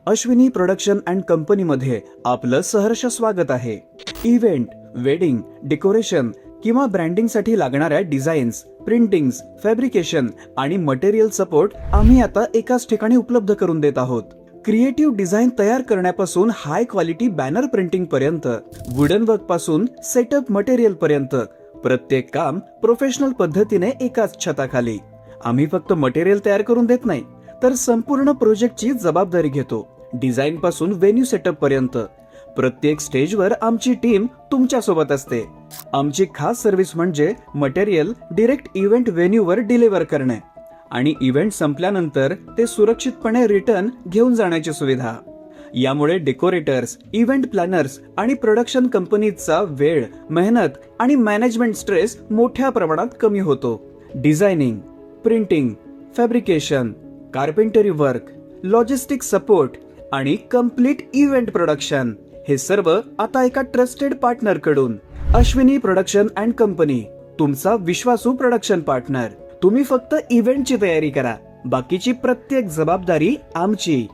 Ashwini production and कंपनीमध्ये आपलं सहर्ष स्वागत आहे. इव्हेंट, वेडिंग, डेकोरेशन किंवा ब्रँडिंगसाठी लागणाऱ्या डिझाईन्स, प्रिंटिंग्स, फॅब्रिकेशन आणि मटेरियल सपोर्ट आम्ही आता एकाच ठिकाणी उपलब्ध करून देत आहोत. क्रिएटिव्ह डिझाईन तयार करण्यापासून हाय क्वालिटी बॅनर प्रिंटिंग पर्यंत, वुडन वर्क पासून सेटअप मटेरियल पर्यंत प्रत्येक काम प्रोफेशनल पद्धतीने एकाच छताखाली. आम्ही फक्त मटेरियल तयार करून देत नाही, तर संपूर्ण प्रोजेक्टची जबाबदारी घेतो. डिझाईन पासून व्हेन्यू सेटअप पर्यंत प्रत्येक स्टेजवर आमची टीम तुमच्या सोबत असते. आमची खास सर्व्हिस म्हणजे मटेरियल डिरेक्ट इव्हेंट व्हेन्यूवर डिलिव्हर करणे आणि इव्हेंट संपल्यानंतर ते सुरक्षितपणे रिटर्न घेऊन जाण्याची सुविधा. यामुळे डेकोरेटर्स, इव्हेंट प्लॅनर्स आणि प्रोडक्शन कंपनीचा वेळ, मेहनत आणि मॅनेजमेंट स्ट्रेस मोठ्या प्रमाणात कमी होतो. Designing, printing, fabrication, carpentry work, logistic support आणि कम्प्लीट इव्हेंट प्रोडक्शन हे सर्व आता एका ट्रस्टेड पार्टनर कडून. अश्विनी प्रोडक्शन अँड कंपनी, तुमचा विश्वासू प्रोडक्शन पार्टनर. तुम्ही फक्त इव्हेंटची तयारी करा, बाकीची प्रत्येक जबाबदारी आमची.